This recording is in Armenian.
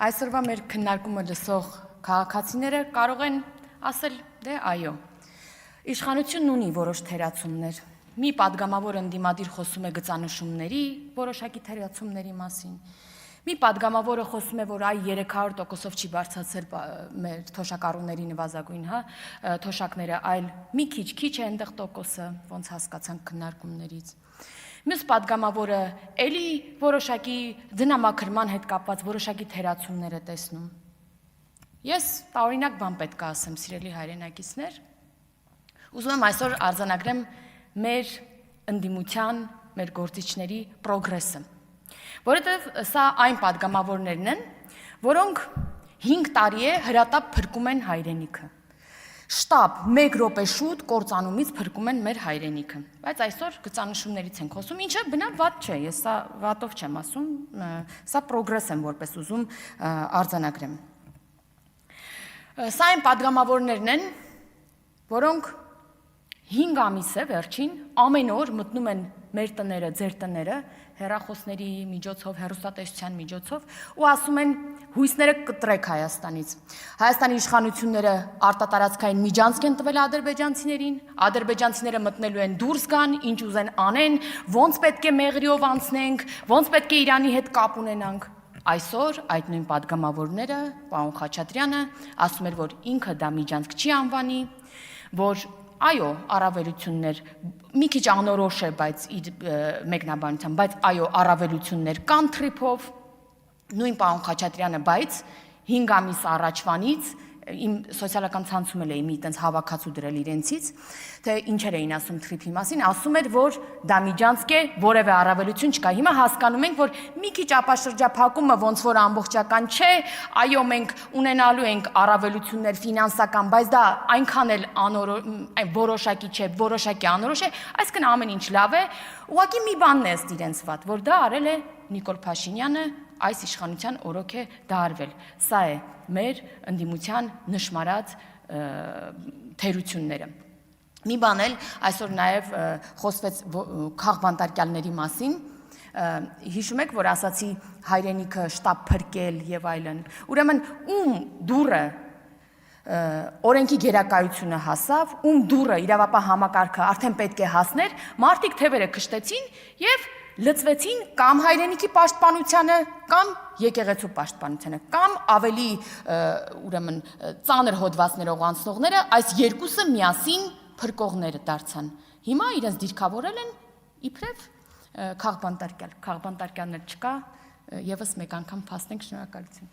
Այսօրվա մեր քննարկումը լսող քաղաքացիները կարող են ասել, դե այո, իշխանությունն ունի որոշ թերացումներ, մի պատգամավոր ընդդիմադիր խոսում է գծանշումների, որոշակի թերացումների մասին, մի պատգամավորը խոսում է, որ այ 300%-ով չի բարձրացել մեր թոշակառուների նվազագույն թոշակները, այլ մի քիչ է այնտեղ տոկոսը, ոնց հասկացանք քննարկումներից։ Մյուս պատգամավորը էլի որոշակի ձնամաքրման հետ կապված որոշակի թերացումներ է տեսնում։ Ես տարօրինակ բան պետք է ասեմ, սիրելի հայրենակիցներ, ուզում եմ այսօր արձանագրեմ մեր ընդդիմության, մեր գործիչների պրոգրեսը, որովհետև սա այն պատգամավորներն են, որոնք 5 տարի է հրատապ փրկում են հայրենիքը, շտապ 1 րոպե շուտ կործանումից փրկում են մեր հայրենիքը, բայց այսօր գծանշումներից ենք խոսում, ինչը բնավ վատ չէ, ես սա վատով չեմ ասում, սա պրոգրես եմ որպես ուզում արձանագրեմ։ Սա այն պատգամավորներն են, որոնք 5 ամիս է վերջին, ամեն օր մտնում են մեր տները, ձեր տները, հեռախոսների միջոցով, հեռուստատեսության միջոցով ու ասում են հույսները կտրեք Հայաստանից։ Հայաստանի իշխանությունները արտատարածքային միջանցք են տվել ադրբեջանցիներին, ադրբեջանցիները մտնելու են դուրս գան, ինչ ուզեն անեն, ոնց պետք է մեղրիով անցնենք, ոնց պետք է Իրանի հետ կապ ունենանք։ Այսօր այդ նույն պատգամավորները, պարոն Խաչատրյանը, ասում էր, որ ինքը դա միջանցք չի անվանի, որ այո, առավելություններ, մի քիչ անորոշ է, բայց իր մեկնաբանությամբ, բայց այո, առավելություններ կան թրիփով, նույն պարոն Խաչատրյանը, բայց 5 ամիս առաջվանից իմ սոցիալական ցանցում էլ էի մի տենց հավաքածու դրել իրենցից, թե ինչեր էին ասում թրիփի մասին, ասում էր, որ դա միջանցք է, որևէ առավելություն չկա։ Հիմա հասկանում ենք, որ մի քիչ ապաշրջափակումը ոնց որ ամբողջական չէ, այո, մենք ունենալու ենք առավելություններ ֆինանսական, բայց դա այնքան էլ որոշակի չէ, որոշակի անորոշ է, այսինքն ամեն ինչ լավ է, ուղղակի մի բանն է ըստ իրենց վատ, որ դա արել է Նիկոլ Փաշինյանը, այս իշխանության օրոք է դա արվել։ Սա է մեր ընդդիմության նշմարած թերությունները։ Մի բան էլ այսօր նաև խոսվեց քաղբանտարկյալների մասին, հիշում եք, որ ասացի հայրենիքը շտապ փրկել եւ այլն։ Ուրեմն ում դուրը օրենքի գերակայությունը հասավ, ում դուրը իրավապահ համակարգը արդեն պետք է հասներ, մարդիկ թևերը քշտեցին եւ լծվեցին կամ հայրենիքի պաշտպանությանը, կամ եկեղեցու պաշտպանությանը, կամ ավելի ուրեմն ծանր հոդվածներով անցնողները այս երկուսը միասին փրկողները դարձան։ Հիմա իրենց դիրքավորել են իբրև քաղբանտարկյալ, քաղբանտարկյալներ չկա, եւս մեկ անգամ փաստենք, շնորհակալություն։